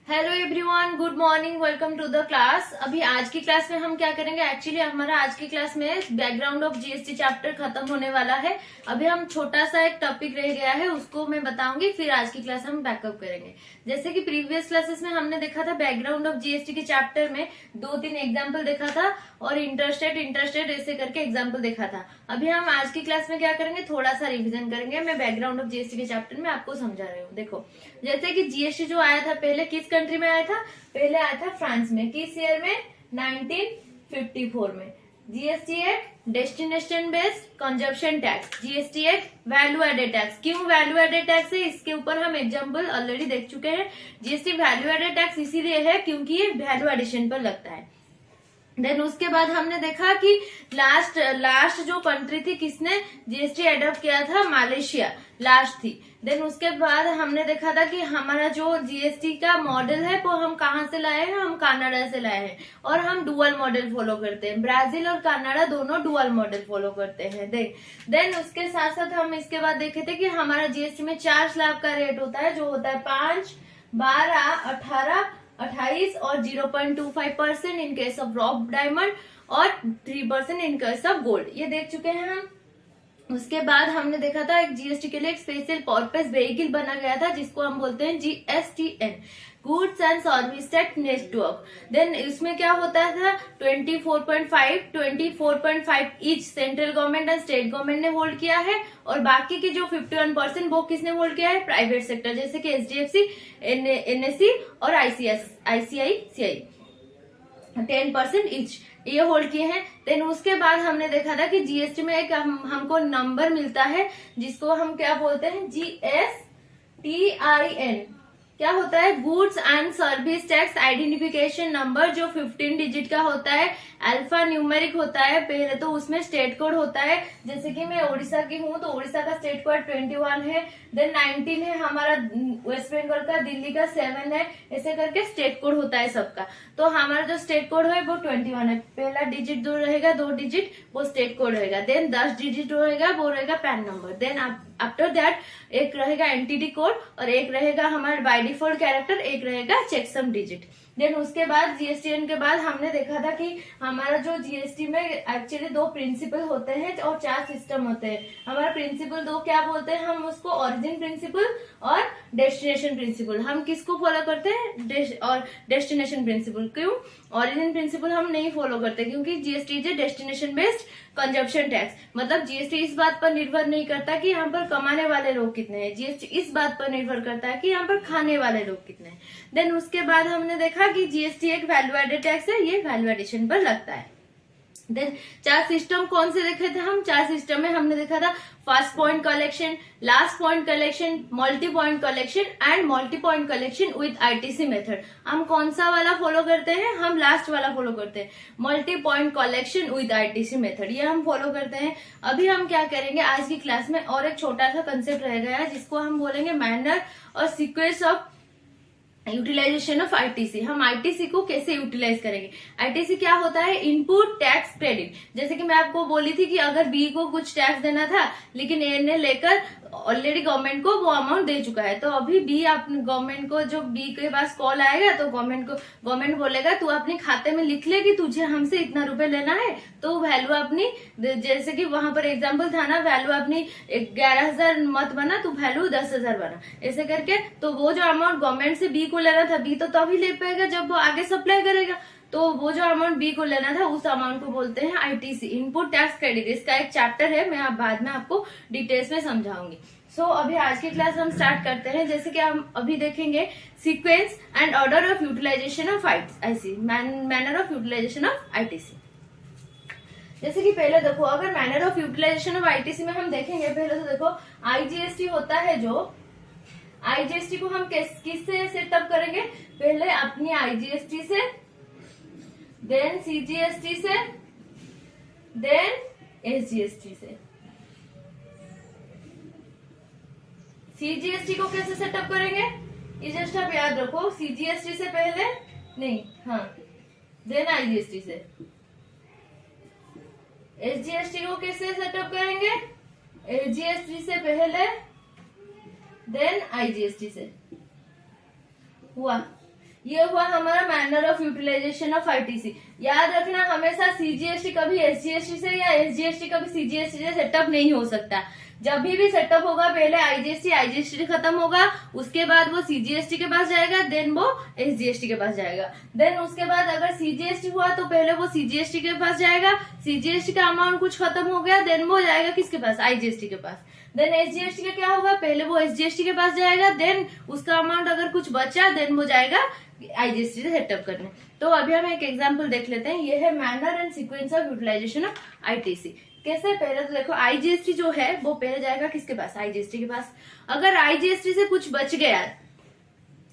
Hello everyone, good morning, welcome to the class. अभी आज की क्लास में हम क्या करेंगे, एक्चुअली हमारा आज की क्लास में बैकग्राउंड ऑफ जीएसटी चैप्टर खत्म होने वाला है। अभी हम छोटा सा एक टॉपिक रह गया है, उसको मैं बताऊंगी, फिर आज की क्लास हम बैकअप करेंगे। जैसे कि प्रीवियस क्लासेस में हमने देखा था बैकग्राउंड ऑफ जीएसटी के चैप्टर में 2-3 एग्जाम्पल देखा था और इंटरेस्टेड ऐसे करके एग्जाम्पल देखा था। अभी हम आज की क्लास में क्या करेंगे, थोड़ा सा रिविजन करेंगे। मैं बैकग्राउंड ऑफ जीएसटी के चैप्टर में आपको समझा रही हूँ। देखो, जैसे कि जीएसटी जो आया था पहले किस कंट्री में आया था, पहले आया था फ्रांस में। किस ईयर में, 1954 में। जीएसटी एक destination based consumption tax, GST एक वैल्यू एडेड टैक्स। क्यों वैल्यू एडेड टैक्स है, इसके ऊपर हम एग्जांपल ऑलरेडी देख चुके हैं। जीएसटी वैल्यू एडेड टैक्स इसीलिए है क्योंकि ये वैल्यू एडिशन पर लगता है। देन उसके बाद हमने देखा कि लास्ट जो कंट्री थी किसने जीएसटी एडॉप्ट किया था, मलेशिया लास्ट थी। देन उसके बाद हमने देखा था कि हमारा जो जीएसटी का मॉडल है वो हम कहाँ से लाए हैं, हम कनाडा से लाए हैं। और हम डुअल मॉडल फॉलो करते हैं, ब्राजील और कनाडा दोनों डुअल मॉडल फॉलो करते हैं। देन उसके साथ साथ हम इसके बाद देखे थे कि हमारा जीएसटी में 4 स्लैब का रेट होता है, जो होता है 5, 12, 18, 28 और 0.25% in case of raw diamond और 3% इन केस ऑफ गोल्ड। ये देख चुके हैं हम। उसके बाद हमने देखा था एक जीएसटी के लिए एक स्पेशल पर्पस व्हीकल बना गया था जिसको हम बोलते हैं GSTN, goods and service tax network. Then इसमें क्या होता था, 24.5 each central government and state government ने होल्ड किया है और बाकी की जो 51% वो किसने होल्ड किया है, प्राइवेट सेक्टर, जैसे कि एचडीएफसी, एनएससी और आईसीआईसीआई 10% ईच ये होल्ड किए हैं। देन उसके बाद हमने देखा था कि जीएसटी में एक हमको नंबर मिलता है जिसको हम क्या बोलते हैं, जीएसटीआईएन। क्या होता है, goods and service tax identification number, जो 15 डिजिट का होता है, अल्फा न्यूमेरिक होता है। पहले तो उसमें स्टेट कोड होता है, जैसे कि मैं उड़ीसा की हूँ तो उड़ीसा का स्टेट कोड 21 है। देन 19 है हमारा वेस्ट बंगाल का, दिल्ली का 7 है, ऐसे करके स्टेट कोड होता है सबका। तो हमारा जो स्टेट कोड है वो 21 है। पहला डिजिट जो रहेगा, 2 डिजिट, वो स्टेट कोड रहेगा। देन 10 डिजिट रहेगा, वो रहेगा PAN number. Then after that एक रहेगा एंटिटी कोड और एक रहेगा हमारा बाय डिफॉल्ट कैरेक्टर, एक रहेगा चेकसम डिजिट। देन उसके बाद जीएसटीएन के बाद हमने देखा था कि हमारा जो जीएसटी में एक्चुअली 2 प्रिंसिपल होते हैं और 4 सिस्टम होते हैं। हमारा प्रिंसिपल 2 क्या बोलते हैं, हम उसको ओरिजिन प्रिंसिपल और डेस्टिनेशन प्रिंसिपल। हम किसको फॉलो करते हैं, और डेस्टिनेशन प्रिंसिपल। क्यों ओरिजिन प्रिंसिपल हम नहीं फॉलो करते, क्योंकि GST is destination based consumption tax. मतलब जीएसटी इस बात पर निर्भर नहीं करता कि यहाँ पर कमाने वाले लोग कितने हैं, जीएसटी इस बात पर निर्भर करता है कि यहाँ पर खाने वाले लोग कितने हैं। देन उसके बाद हमने देखा कि जीएसटी एक वैल्यू एडेड टैक्स है, ये वैल्यू एडिशन पर लगता है। देन 4 सिस्टम कौन से देखे थे हम, 4 सिस्टम में हमने देखा था first point collection, last point collection, multi point collection and multi point collection with ITC method. हम कौन सा वाला फॉलो करते हैं, हम लास्ट वाला फॉलो करते हैं, multi point collection with ITC method, ये हम फॉलो करते हैं। अभी हम क्या करेंगे आज की क्लास में, और एक छोटा सा कंसेप्ट रह गया है जिसको हम बोलेंगे मैनर और sequence of utilization of ITC. हम आईटीसी को कैसे यूटिलाइज करेंगे। आईटीसी क्या होता है, इनपुट टैक्स क्रेडिट। जैसे कि मैं आपको बोली थी कि अगर बी को कुछ टैक्स देना था लेकिन ए ने लेकर ऑलरेडी गवर्नमेंट को वो अमाउंट दे चुका है, तो अभी बी अपने गवर्नमेंट को, जो बी के पास कॉल आएगा तो गवर्नमेंट बोलेगा तू अपने खाते में लिख ले कि तुझे हमसे इतना रुपए लेना है, तो वैल्यू अपनी, जैसे कि वहां पर एग्जाम्पल था ना, वैल्यू अपनी 11,000 मत बना, तू वैल्यू 10,000 बना, ऐसे करके। तो वो जो अमाउंट गवर्नमेंट से बी को लेना था, बी तो तभी ले पाएगा जब वो आगे सप्लाई करेगा। तो वो जो अमाउंट बी को लेना था उस अमाउंट को बोलते हैं आईटीसी, इनपुट टैक्स क्रेडिट। इसका एक चैप्टर है, मैं बाद में आपको डिटेल्स में समझाऊंगी। सो अभी आज की क्लास हम स्टार्ट करते हैं। जैसे कि हम अभी देखेंगे sequence and order of utilization of ITC, manner of utilization of ITC. जैसे कि पहले देखो, अगर manner of utilization of ITC में हम देखेंगे, पहले तो देखो आईजीएसटी होता है, जो आईजीएसटी को हम किससे सेटअप करेंगे, पहले अपनी आईजीएसटी से, देन सीजीएसटी से, देन एसजीएसटी से। सीजीएसटी को कैसे सेटअप करेंगे, ये जस्ट आप याद रखो, सीजीएसटी से पहले नहीं, हाँ, देन आईजीएसटी से। एसजीएसटी को कैसे सेटअप करेंगे, एसजीएसटी से पहले देन आईजीएसटी से। हुआ, ये हुआ हमारा manner of utilization of ITC. याद रखना हमेशा सीजीएसटी कभी एसजीएसटी से या एसजीएसटी कभी सीजीएसटी से सेटअप नहीं हो सकता। जब भी सेटअप होगा पहले आईजीएसटी खत्म होगा, उसके बाद वो सीजीएसटी के पास जाएगा, देन वो एसजीएसटी के पास जाएगा। देन उसके बाद अगर सीजीएसटी हुआ तो पहले वो सीजीएसटी के पास जाएगा, सीजीएसटी का अमाउंट कुछ खत्म हो गया, देन वो जाएगा किसके पास, आईजीएसटी के पास। देन एसजीएसटी का क्या होगा, पहले वो एसजीएसटी के पास जाएगा, देन उसका अमाउंट अगर कुछ बचा देन वो जाएगा आईजीएसटी से सेटअप करने। तो अभी हम एक एग्जांपल देख लेते हैं। ये है manner and sequence of utilization of ITC. कैसे, पहले तो देखो आईजीएसटी जो है वो पहले जाएगा किसके पास, आईजीएसटी के पास। अगर आईजीएसटी से कुछ बच गया,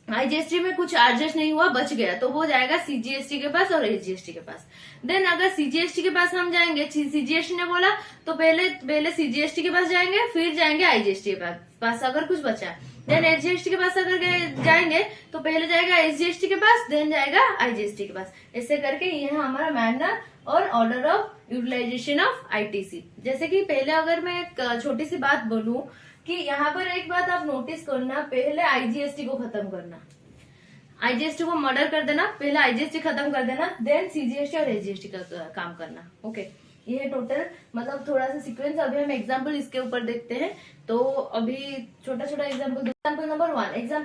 आईजीएसटी में कुछ एडजस्ट नहीं हुआ, बच गया, तो वो जाएगा सीजीएसटी के पास और एसजीएसटी के पास। देन अगर सीजीएसटी के पास हम जाएंगे, सीजीएसटी ने बोला तो पहले सीजीएसटी के पास जाएंगे, फिर जाएंगे आईजीएसटी के पास अगर कुछ बचा। देन एसजीएसटी के पास अगर जाएंगे तो पहले जाएगा एसजीएसटी के पास, देन जाएगा आईजीएसटी के पास। ऐसे करके ये है हमारा मैनर और order of utilization of ITC. जैसे कि पहले अगर मैं एक छोटी सी बात बोलूं कि यहाँ पर एक बात आप नोटिस करना, पहले आईजीएसटी को खत्म करना, आईजीएसटी को मर्डर कर देना, पहले आईजीएसटी खत्म कर देना, देन सीजीएसटी और एसजीएसटी का काम करना। ओके, ये है टोटल, मतलब थोड़ा सा सीक्वेंस। अभी हम एग्जांपल इसके ऊपर देखते हैं। तो अभी छोटा छोटा एग्जांपल। एग्जांपल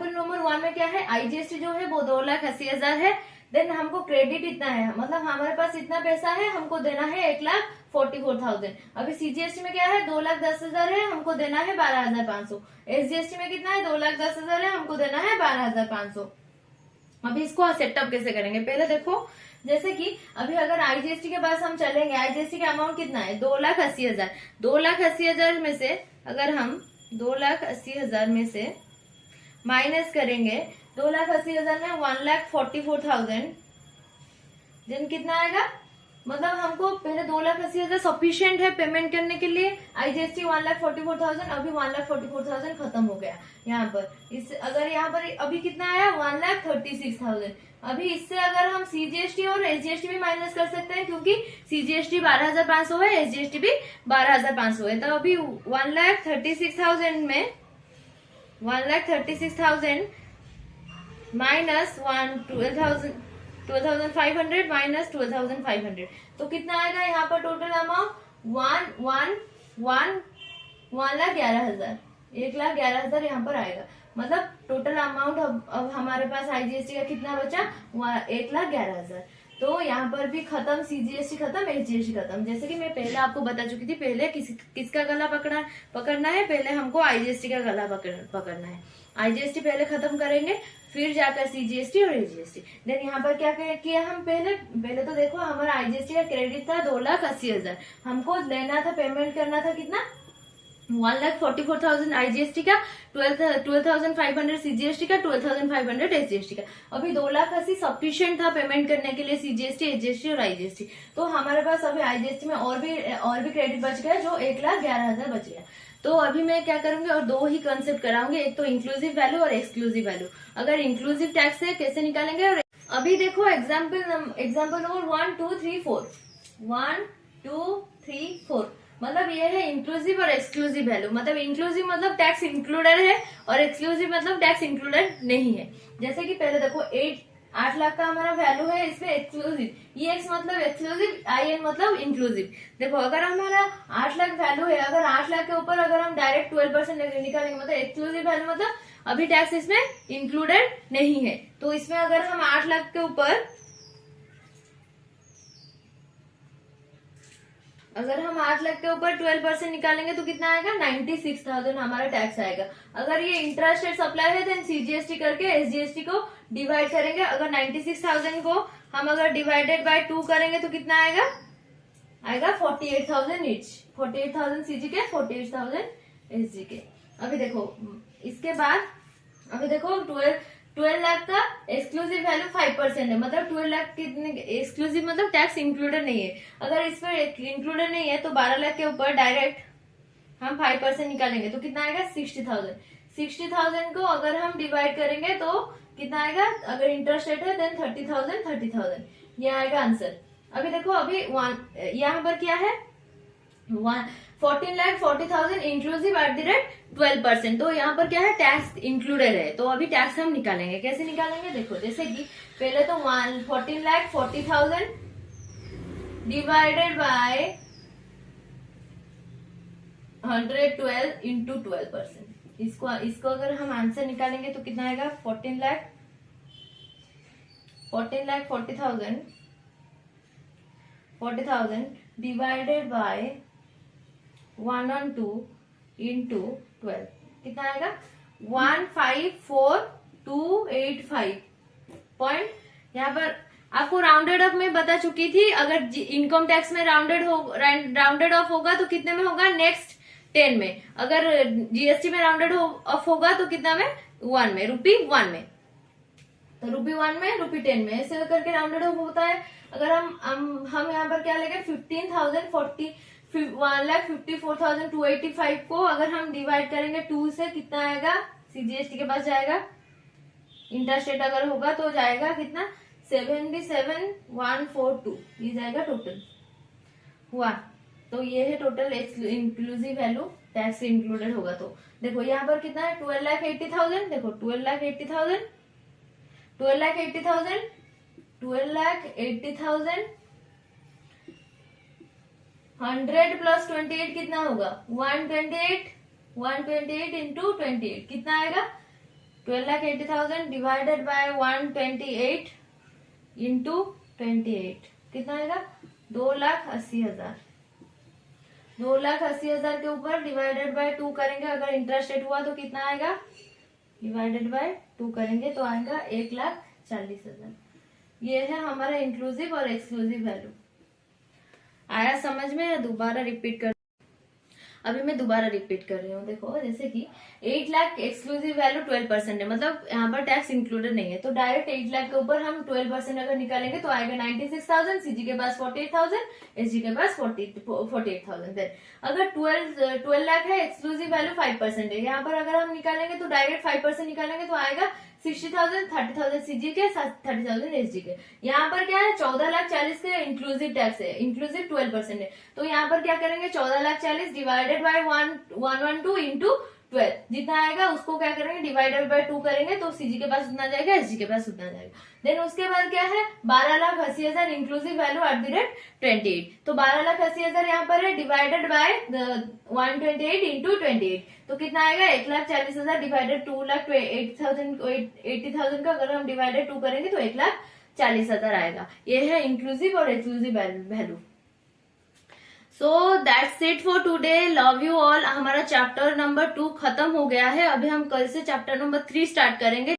नंबर वन में क्या है, आईजीएसटी जो है वो 2,80,000 है। देन हमको क्रेडिट इतना है, मतलब हमारे पास इतना पैसा है, हमको देना है 1,44,000। अभी सीजीएसटी में क्या है, 2,10,000 है, हमको देना है 12,500। एसजीएसटी में कितना है, 2,10,000 है, हमको देना है 12,500। अभी इसको सेटअप कैसे करेंगे, पहले देखो। जैसे कि अभी अगर आईजीएसटी के पास हम चलेंगे, आईजीएसटी का अमाउंट कितना है, 2,80,000। 2,80,000 में से अगर हम 2,80,000 में से माइनस करेंगे, 2,80,000 में 1,44,000, देन कितना आएगा, मतलब हमको पहले 2,80,000 सफिशिएंट है पेमेंट करने के लिए। आईजीएसटी 1,44,000, अभी 1,44,000 खत्म हो गया यहाँ पर। इस अगर यहाँ पर अभी कितना आया, 1,36,000। अभी इससे अगर हम सीजीएसटी और एसजीएसटी भी माइनस कर सकते हैं, क्योंकि सीजीएसटी 12,500 है, एसजीएसटी भी 12,500 है। तो अभी 1,36,000 में 1,36,000 माइनस 12,500 माइनस 12,500, तो कितना आएगा यहाँ पर टोटल अमाउंट, 1,11,000, 1,11,000 यहाँ पर आएगा। मतलब टोटल अमाउंट अब हमारे पास आईजीएसटी का कितना बचा, 1,11,000। तो यहाँ पर भी खत्म, सीजीएसटी खत्म, एसजीएसटी खत्म। जैसे कि मैं पहले आपको बता चुकी थी, पहले किसका गला पकड़ना है, पहले हमको आईजीएसटी का गला पकड़ना है। आईजीएसटी पहले खत्म करेंगे, फिर जाकर सीजीएसटी और एसजीएसटी। देन यहाँ पर क्या किया हम, पहले तो देखो हमारा आईजीएसटी का क्रेडिट था 2,80,000, हमको लेना था, पेमेंट करना था कितना, 1,44,000 आईजीएसटी का, 12,500 सीजीएसटी का, 12,500 एसजीएसटी का। अभी 2,80,000 सफिशिएंट था पेमेंट करने के लिए, सीजीएसटी, एसजीएसटी और आईजीएसटी। तो हमारे पास अभी आईजीएसटी में और भी क्रेडिट बच गया, जो 1,11,000 बच गया। तो अभी मैं क्या करूंगी, और दो ही कंसेप्ट कराऊंगी, एक तो इंक्लूसिव वैल्यू और एक्सक्लूसिव वैल्यू। अगर इंक्लूसिव टैक्स है कैसे निकालेंगे, और अभी देखो एग्जाम्पल नंबर 1, 2, 3, 4, 1, 2, 3, 4, मतलब ये है इंक्लूसिव और एक्सक्लूसिव वैल्यू। मतलब इंक्लूसिव मतलब टैक्स इंक्लूडेड है, और एक्सक्लूसिव मतलब टैक्स इंक्लूडेड नहीं है। जैसे कि पहले देखो 8 लाख का हमारा वैल्यू है, इसमें एक्सक्लूसिव, EX मतलब एक्सक्लूसिव, IN मतलब इंक्लूसिव। देखो अगर हमारा 8 लाख वैल्यू है, अगर 8 लाख के ऊपर अगर हम डायरेक्ट 12% निकालेंगे, मतलब एक्सक्लूसिव वैल्यू मतलब अभी टैक्स इसमें इंक्लूडेड नहीं है। तो इसमें अगर हम 8 लाख के ऊपर 12% निकालेंगे तो कितना आएगा, 96,000 हमारा टैक्स आएगा। अगर ये इंटरेस्ट रेट सप्लाई है, देन सीजीएसटी करके एसजीएसटी को डिवाइड करेंगे। अगर 96,000 को हम अगर डिवाइडेड बाय 2 करेंगे तो कितना आएगा, 48,000 ईच, 48,000 सीजी के, 48,000 एसजी के। अभी देखो इसके बाद, अभी देखो 12 लाख का एक्सक्लूसिव वैल्यू 5% है, मतलब 12 लाख कितने एक्सक्लूसिव मतलब टैक्स इंक्लूडेड नहीं है। अगर इसमें इंक्लूडेड नहीं है तो 12 लाख के ऊपर डायरेक्ट हम 5% निकालेंगे तो कितना आएगा, 60,000। 60,000 को अगर हम डिवाइड करेंगे तो कितना आएगा, अगर इंटरेस्ट रेट है देन 30,000, ये आएगा आंसर। अभी देखो अभी यहाँ पर क्या है, 14,40,000 इंक्लूसिव @12%। तो यहाँ पर क्या है, टैक्स इंक्लूडेड है। तो अभी टैक्स हम निकालेंगे, कैसे निकालेंगे देखो, जैसे कि पहले तो 14,40,000 डिवाइडेड बाय 112 इंटू 12%। इसको अगर हम आंसर निकालेंगे तो कितना आएगा, 14,40,000 डिवाइडेड बाय 112 इंटू 12 कितना आएगा, 154,285 पॉइंट। यहाँ पर आपको राउंडेड अप में बता चुकी थी, अगर इनकम टैक्स में राउंडेड ऑफ होगा तो कितने में होगा, नेक्स्ट 10 में। अगर जीएसटी में राउंडेड ऑफ होगा तो कितना में, 1 में, ₹1 में। तो ₹1 में, ₹10 में, ऐसे करके राउंडेड ऑफ होता है। अगर हम यहाँ पर क्या लेंगे, 1,54,285 को अगर हम डिवाइड करेंगे 2 से, कितना आएगा, सीजीएसटी के पास जाएगा, इंटरस्टेट अगर होगा तो जाएगा कितना, 77,142, ये जाएगा टोटल हुआ। तो ये है total inclusive value, tax included होगा। तो देखो यहाँ पर कितना है, 12,80,000, देखो 12,80,000 100 प्लस 28 कितना होगा, 128 इंटू 28 कितना आएगा, 12,80,000 डिवाइडेड बाय 128 इंटू 28 कितना आएगा, 2,80,000। 2,80,000 के ऊपर डिवाइडेड बाय 2 करेंगे, अगर इंटरेस्ट रेट हुआ तो कितना आएगा, डिवाइडेड बाय 2 करेंगे तो आएगा 1,40,000। ये है हमारा इंक्लूसिव और एक्सक्लूसिव वैल्यू। आया समझ में, या दोबारा रिपीट कर, अभी मैं दोबारा रिपीट कर रही हूँ। देखो जैसे कि 8 लाख एक्सक्लूसिव वैल्यू 12% है, मतलब यहाँ पर टैक्स इंक्लूडेड नहीं है। तो डायरेक्ट 8 लाख के ऊपर हम 12% अगर निकालेंगे तो आएगा 96,000, सीजी के पास 48,000, एसजी के पास 48,000। देन अगर 12 लाख है, एक्सक्लूसिव वैल्यू 5% है। यहाँ पर अगर हम निकालेंगे तो डायरेक्ट 5% निकालेंगे तो आएगा 60,000, 30,000 सीजी के, 30,000 एसजी के। यहाँ पर क्या है, 14,40,000 के इंक्लूसिव टैक्स है, इंक्लूसिव 12% है। तो यहाँ पर क्या करेंगे, 14,40,000 डिवाइडेड बाय 112 इंटू 12 जितना आएगा उसको क्या करेंगे, डिवाइडेड बाय 2 करेंगे तो सीजी के पास उतना जाएगा, एसजी के पास उतना जाएगा। देन उसके बाद क्या है, 12,80,000 इंक्लूसिव वैल्यू @28। तो 12,80,000 यहाँ पर है, डिवाइडेड बाय 128 इंटू 28 तो कितना आएगा, 1,40,000 डिवाइडेड 2,80,000 का अगर हम डिवाइडेड 2 करेंगे तो 1,40,000 आएगा। ये है इंक्लूसिव और exclusive value. So that's it for today, love you all. हमारा चैप्टर नंबर 2 खत्म हो गया है। अभी हम कल से चैप्टर नंबर 3 स्टार्ट करेंगे।